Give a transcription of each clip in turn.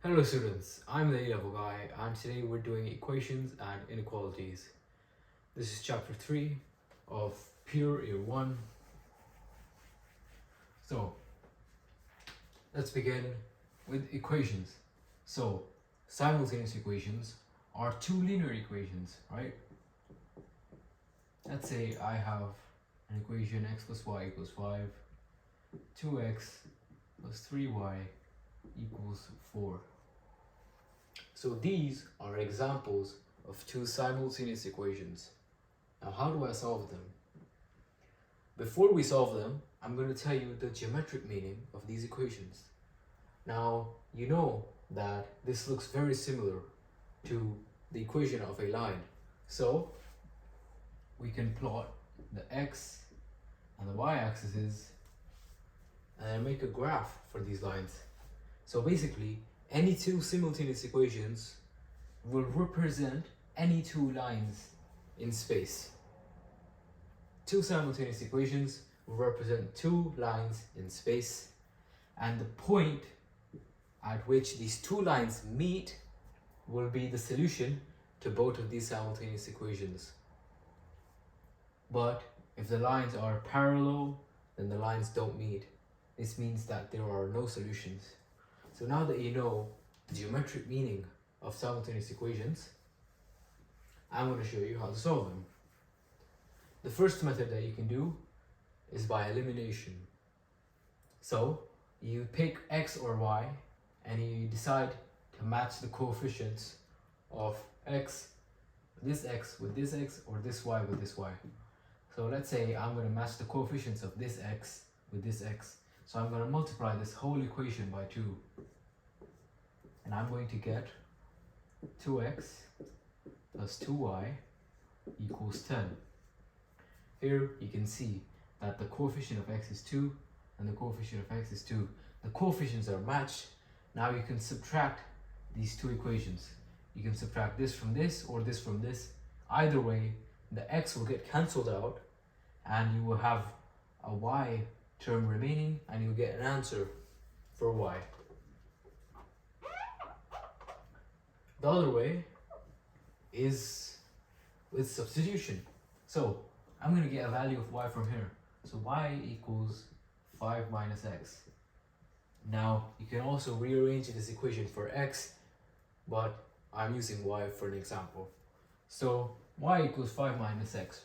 Hello students, I'm the A-level guy and today we're doing equations and inequalities. This is chapter 3 of pure year 1. So let's begin with equations. So simultaneous equations are two linear equations, right? Let's say I have an equation x plus y equals 5, 2x plus 3y equals 4. So these are examples of two simultaneous equations. Now how do I solve them? Before we solve them, I'm going to tell you the geometric meaning of these equations. Now you know that this looks very similar to the equation of a line. So we can plot the x and the y-axes and make a graph for these lines. So basically, any two simultaneous equations will represent any two lines in space. Two simultaneous equations will represent two lines in space, and the point at which these two lines meet will be the solution to both of these simultaneous equations. But if the lines are parallel, then the lines don't meet. This means that there are no solutions. So now that you know the geometric meaning of simultaneous equations, I'm going to show you how to solve them. The first method that you can do is by elimination. So you pick x or y and you decide to match the coefficients of x with this x or this y with this y. So let's say I'm going to match the coefficients of this x with this x. So I'm going to multiply this whole equation by 2. And I'm going to get 2x plus 2y equals 10. Here you can see that the coefficient of x is 2 and the coefficient of x is 2. The coefficients are matched. Now you can subtract these two equations. You can subtract this from this or this from this. Either way, the x will get cancelled out and you will have a y term remaining and you'll get an answer for y. The other way is with substitution. So I'm going to get a value of y from here. So y equals 5 minus x. Now you can also rearrange this equation for x, but I'm using y for an example. So y equals 5 minus x.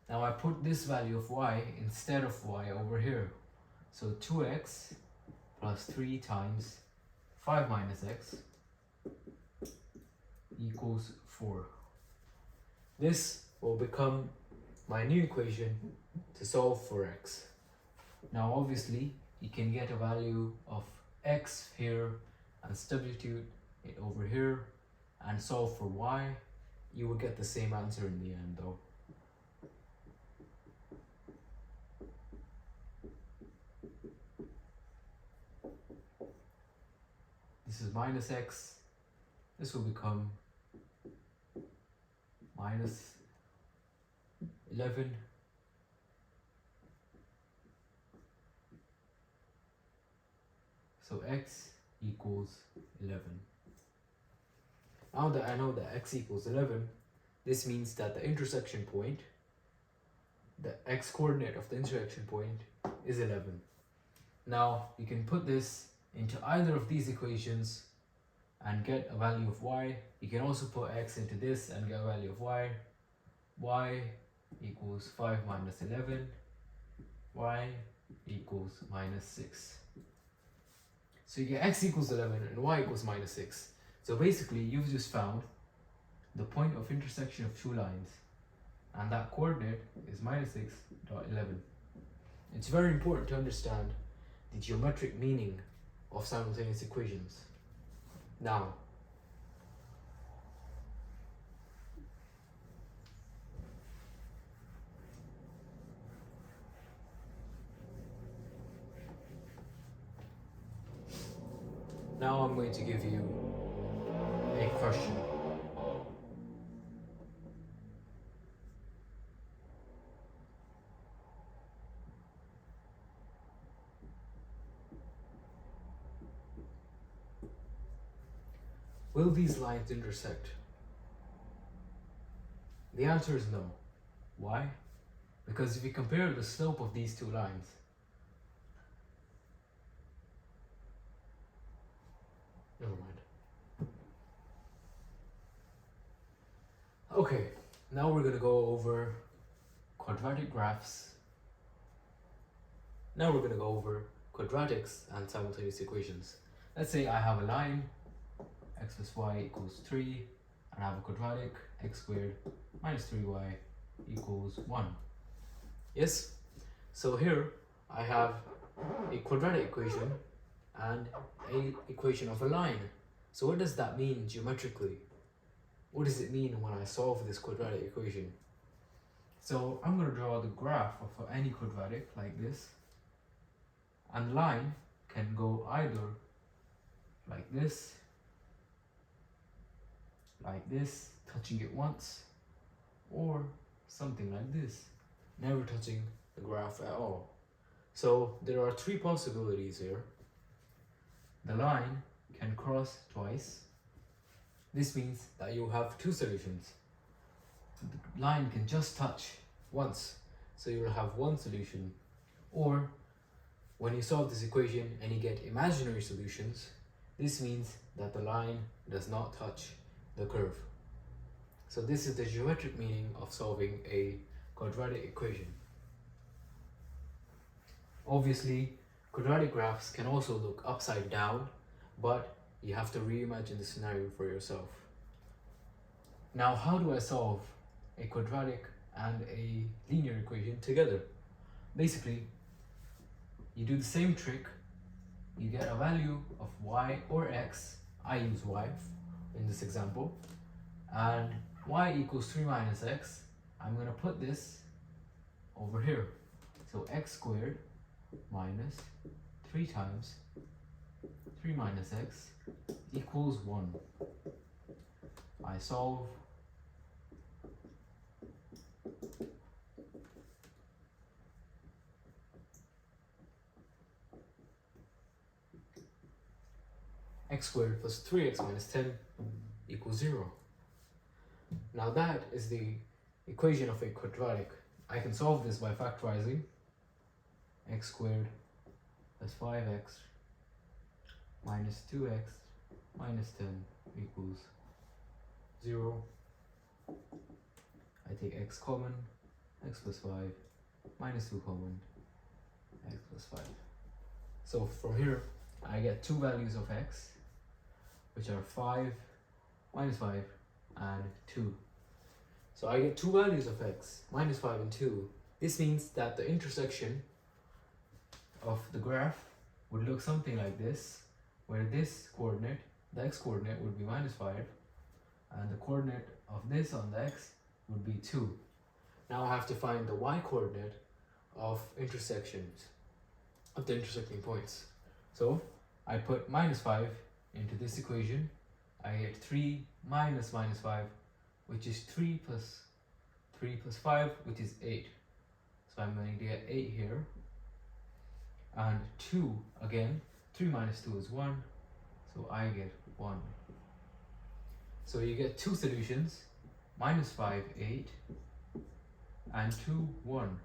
Now I put this value of y instead of y over here. So 2x plus 3 times 5 minus x equals 4. This will become my new equation to solve for x. Now obviously you can get a value of x here and substitute it over here and solve for y. You will get the same answer in the end though. This is minus x. This will become minus 11 . So x equals 11. Now that I know that x equals 11, this means that the intersection point, the x coordinate of the intersection point is 11. Now you can put this into either of these equations and get a value of y. You can also put x into this and get a value of y. Y equals 5 minus 11. Y equals minus 6. So you get x equals 11 and y equals minus 6. So basically you've just found the point of intersection of two lines, and that coordinate is minus 6.11. It's very important to understand the geometric meaning of simultaneous equations. Now I'm going to give you a question. Will these lines intersect? The answer is no. Why? Because if you compare the slope of these two lines, never mind. Okay, now we're going to go over quadratic graphs. Now we're going to go over quadratics and simultaneous equations. Let's say I have a line, x plus y equals 3, and I have a quadratic, x squared minus 3y equals 1. Yes? So here I have a quadratic equation and an equation of a line. So what does that mean geometrically? What does it mean when I solve this quadratic equation? So I'm going to draw the graph of any quadratic like this. And the line can go either like this, touching it once, or something like this, never touching the graph at all. So there are three possibilities here. The line can cross twice. This means that you have two solutions. The line can just touch once, so you will have one solution. Or when you solve this equation and you get imaginary solutions, this means that the line does not touch the curve. So this is the geometric meaning of solving a quadratic equation. Obviously, quadratic graphs can also look upside down, but you have to reimagine the scenario for yourself. Now, how do I solve a quadratic and a linear equation together? Basically, you do the same trick. You get a value of y or x. I use y in this example. And y equals 3 minus x. I'm going to put this over here. So x squared minus 3 times 3 minus x equals 1. I solve. X squared plus 3x minus 10 equals 0. Now that is the equation of a quadratic. I can solve this by factorizing. X squared plus 5x minus 2x minus 10 equals 0. I take x common, x plus 5 minus 2 common, x plus 5. So from here I get two values of x, which are 5, minus 5, and 2. So I get two values of x, minus 5 and 2. This means that the intersection of the graph would look something like this, where this coordinate, the x coordinate, would be minus 5, and the coordinate of this on the x would be 2. Now I have to find the y coordinate of intersections, of the intersecting points. So I put minus 5 into this equation. I get 3 minus 5, which is 3 plus 5, which is 8. So I'm going to get 8 here. And 2, again, 3 minus 2 is 1, so I get 1. So you get two solutions, minus 5, 8, and 2, 1.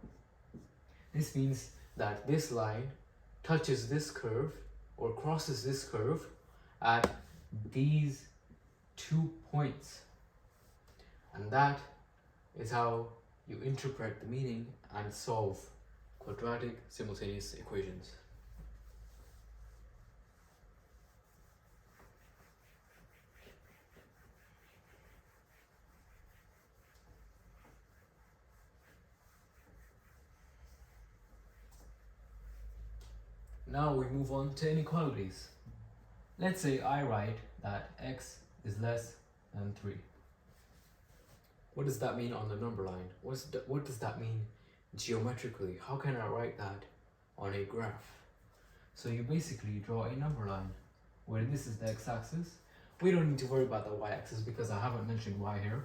This means that this line touches this curve or crosses this curve at these 2 points. And that is how you interpret the meaning and solve quadratic simultaneous equations. Now we move on to inequalities. Let's say I write that x is less than 3. What does that mean on the number line? What does that mean geometrically? How can I write that on a graph? So you basically draw a number line where this is the x-axis. We don't need to worry about the y-axis because I haven't mentioned y here.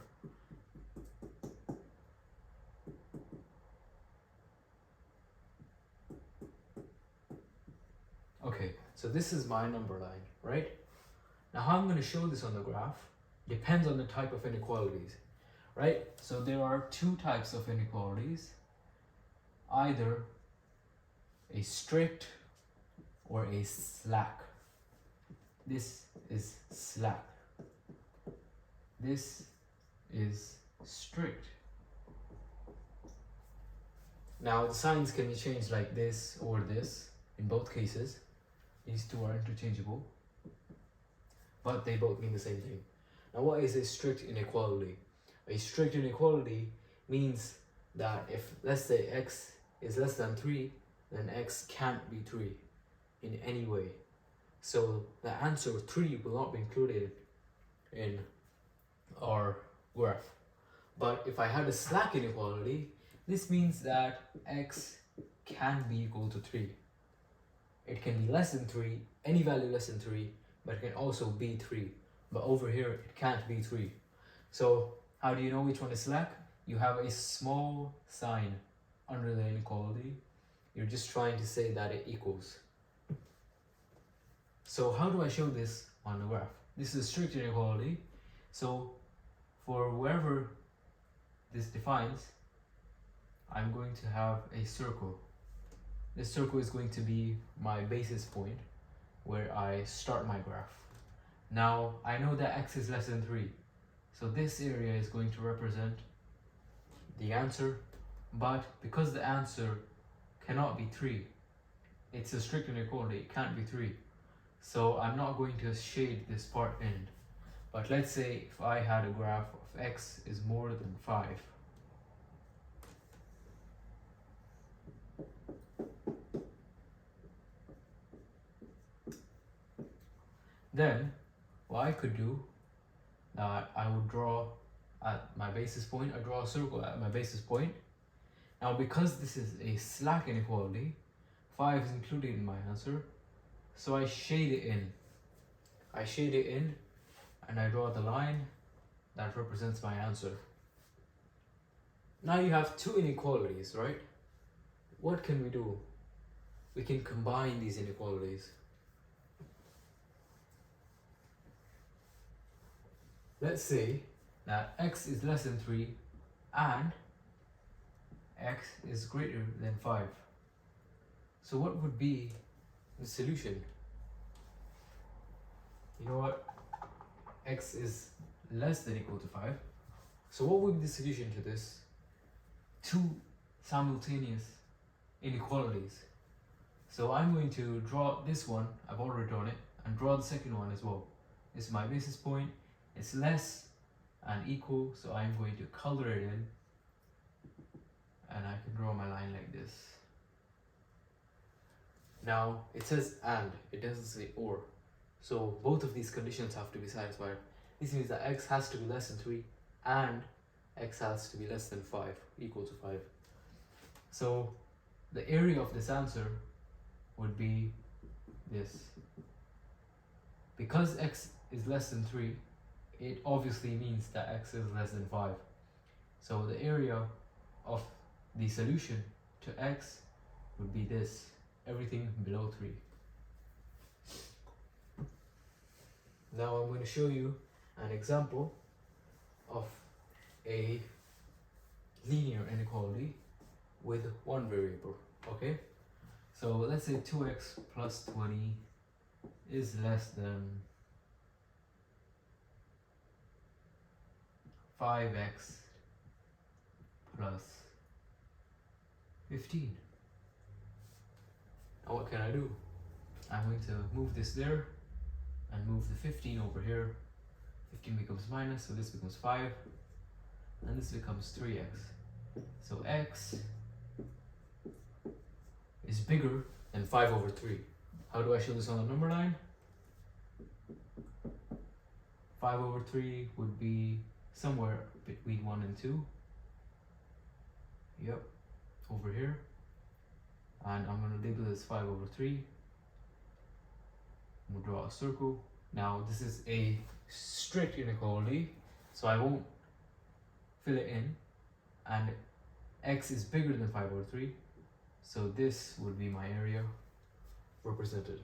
Okay, so this is my number line, right? Now how I'm going to show this on the graph depends on the type of inequalities, right? So there are two types of inequalities, either a strict or a slack. This is slack. This is strict. Now the signs can be changed like this or this in both cases. These two are interchangeable, but they both mean the same thing. Now what is a strict inequality? A strict inequality means that if, let's say, x is less than 3, then x can't be 3 in any way. So the answer 3 will not be included in our graph. But if I had a slack inequality, this means that x can be equal to 3. It can be less than 3, any value less than 3, but it can also be 3. But over here, it can't be 3. So how do you know which one is slack? You have a small sign under the inequality. You're just trying to say that it equals. So how do I show this on the graph? This is a strict inequality. So for wherever this defines, I'm going to have a circle. This circle is going to be my basis point where I start my graph. Now I know that x is less than 3. So this area is going to represent the answer, but because the answer cannot be 3, it's a strict inequality, it can't be 3. So I'm not going to shade this part in. But let's say if I had a graph of x is more than 5. Then what I could do, I would draw at my basis point, I draw a circle at my basis point. Now because this is a slack inequality, 5 is included in my answer, so I shade it in. I shade it in and I draw the line that represents my answer. Now you have two inequalities, right? What can we do? We can combine these inequalities. Let's say that x is less than 3 and x is greater than 5. So what would be the solution? You know what? X is less than or equal to 5. So what would be the solution to this? Two simultaneous inequalities. So I'm going to draw this one, I've already drawn it, and draw the second one as well. This is my basis point. It's less and equal, so I'm going to color it in, and I can draw my line like this. Now it says and, it doesn't say or. So both of these conditions have to be satisfied. This means that x has to be less than 3 and x has to be less than 5, equal to 5. So the area of this answer would be this. Because x is less than 3, it obviously means that x is less than 5. So the area of the solution to x would be this, everything below 3. Now I'm going to show you an example of a linear inequality with one variable, okay? So let's say 2x plus 20 is less than 5x plus 15. Now what can I do? I'm going to move this there and move the 15 over here. 15 becomes minus, so this becomes 5, and this becomes 3x. So x is bigger than 5 over 3. How do I show this on the number line? 5 over 3 would be somewhere between 1 and 2. Yep, over here. And I'm going to label this 5 over 3. I'm going to draw a circle. Now this is a strict inequality, so I won't fill it in. And x is bigger than 5 over 3. So this would be my area represented.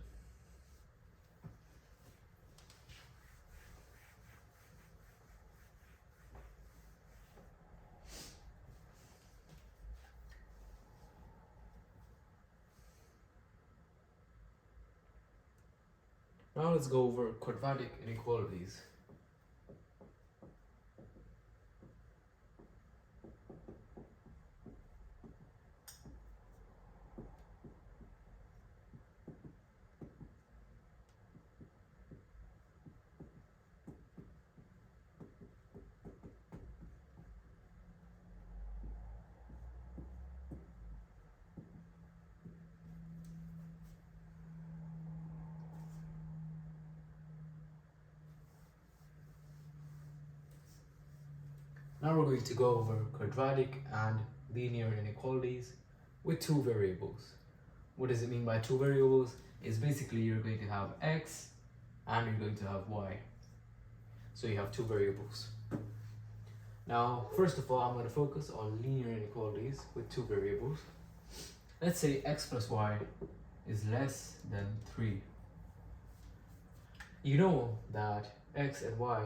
Now let's go over quadratic inequalities. Now we're going to go over quadratic and linear inequalities with two variables. What does it mean by two variables? It's basically you're going to have x and you're going to have y. So you have two variables. Now, first of all, I'm going to focus on linear inequalities with two variables. Let's say x plus y is less than 3. You know that x and y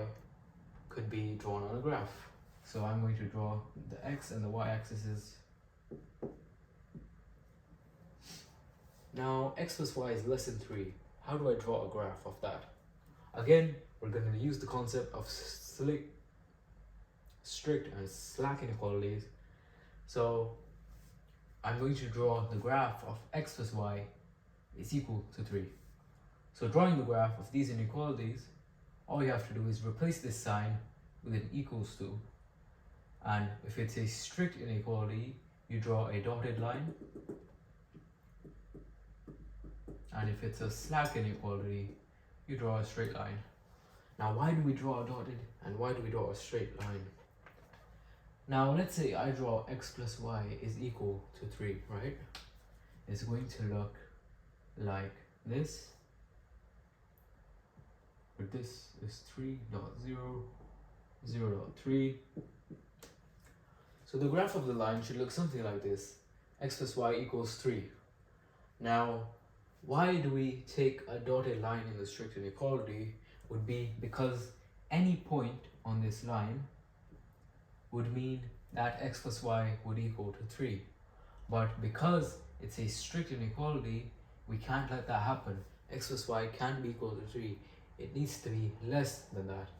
could be drawn on a graph. So I'm going to draw the x and the y axes. Now, x plus y is less than 3. How do I draw a graph of that? Again, we're going to use the concept of strict and slack inequalities. So I'm going to draw the graph of x plus y is equal to 3. So drawing the graph of these inequalities, all you have to do is replace this sign with an equals to. And if it's a strict inequality, you draw a dotted line. And if it's a slack inequality, you draw a straight line. Now, why do we draw a dotted and why do we draw a straight line? Now, let's say I draw x plus y is equal to 3, right? It's going to look like this, where this is 3.0, 0.3. So the graph of the line should look something like this. X plus y equals 3. Now, why do we take a dotted line in the strict inequality? Would be because any point on this line would mean that x plus y would equal to 3. But because it's a strict inequality, we can't let that happen. X plus y can't be equal to 3. It needs to be less than that.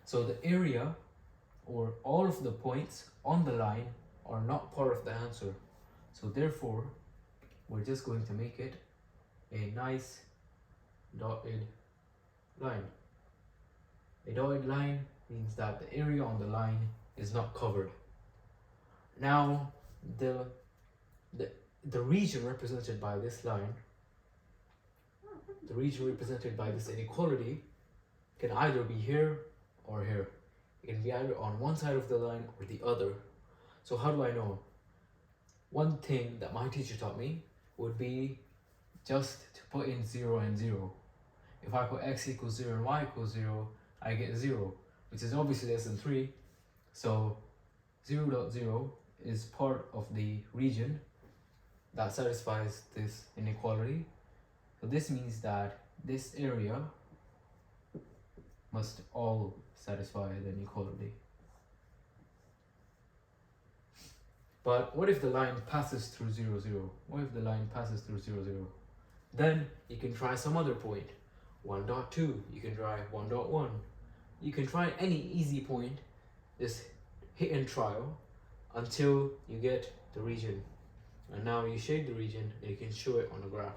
So the area or all of the points on the line are not part of the answer. So therefore, we're just going to make it a nice dotted line. A dotted line means that the area on the line is not covered. Now, the region represented by this line, the region represented by this inequality, can either be here or here. It can be either on one side of the line or the other. So how do I know? One thing that my teacher taught me would be just to put in 0 and 0. If I put x equals 0 and y equals 0, I get 0, which is obviously less than 3. So 0.0 is part of the region that satisfies this inequality. So this means that this area must all satisfy the inequality. But what if the line passes through 0, 0? What if the line passes through 0, 0? Then you can try some other point. 1.2, you can try 1.1. You can try any easy point, just hit and trial until you get the region. And now you shade the region and you can show it on a graph.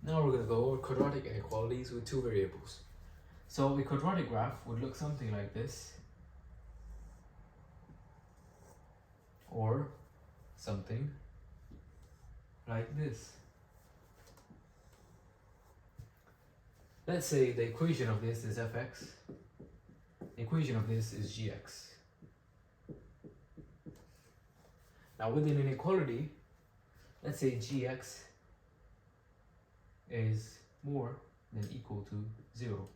Now we're going to go over quadratic inequalities with two variables. So a quadratic graph would look something like this, or something like this. Let's say the equation of this is fx, the equation of this is gx. Now with an inequality, let's say gx is more than equal to 0.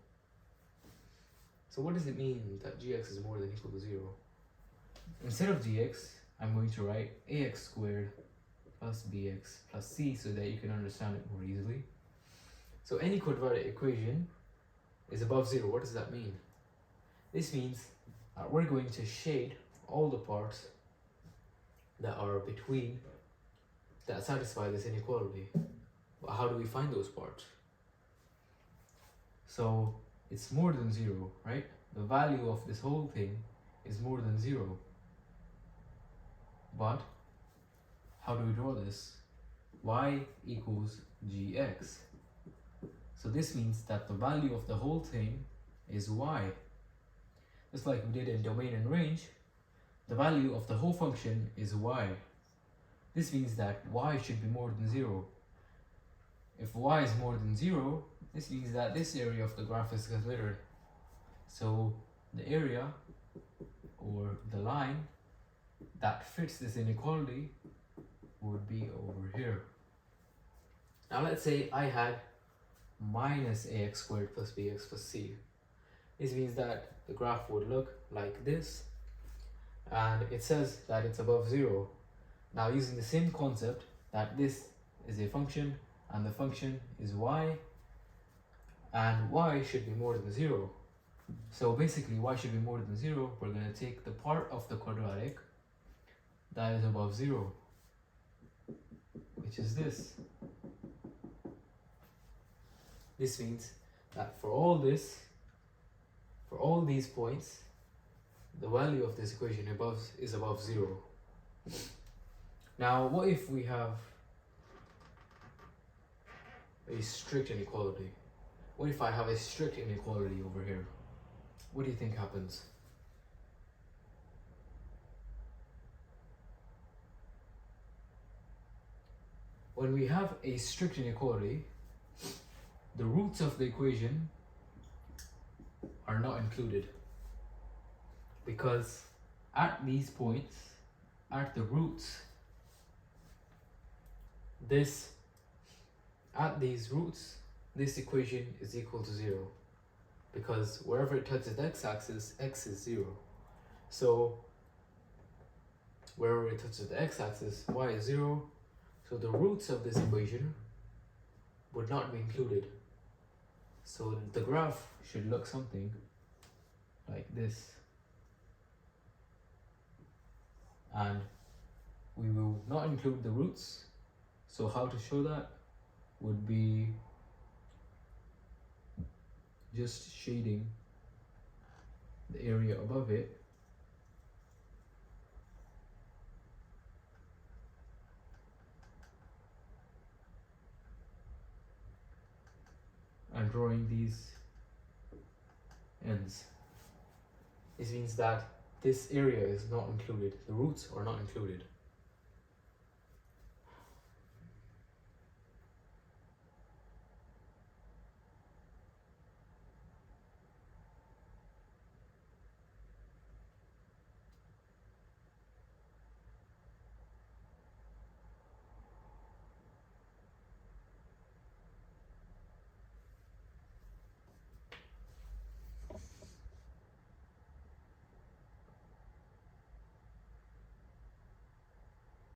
So what does it mean that gx is more than equal to 0? Instead of gx, I'm going to write ax squared plus bx plus c so that you can understand it more easily. So any quadratic equation is above 0. What does that mean? This means that we're going to shade all the parts that are between, that satisfy this inequality. But how do we find those parts? So it's more than 0, right? The value of this whole thing is more than 0. But how do we draw this? Y equals gx. So this means that the value of the whole thing is y. Just like we did in domain and range, the value of the whole function is y. This means that y should be more than 0. If y is more than 0, this means that this area of the graph is considered. So the area, or the line, that fits this inequality would be over here. Now let's say I had minus ax squared plus bx plus c. This means that the graph would look like this, and it says that it's above 0. Now using the same concept that this is a function and the function is y, and y should be more than 0. So basically y should be more than 0. We're going to take the part of the quadratic that is above 0, which is this. This means that for all these points, the value of this equation is above 0. Now, what if we have a strict inequality? What if I have a strict inequality over here? What do you think happens? When we have a strict inequality, the roots of the equation are not included, because at these points, at the roots, this equation is equal to 0, because wherever it touches the x-axis, x is 0. So wherever it touches the x-axis, y is 0. So the roots of this equation would not be included. So the graph should look something like this. And we will not include the roots. So how to show that would be just shading the area above it and drawing these ends. This means that this area is not included, the roots are not included.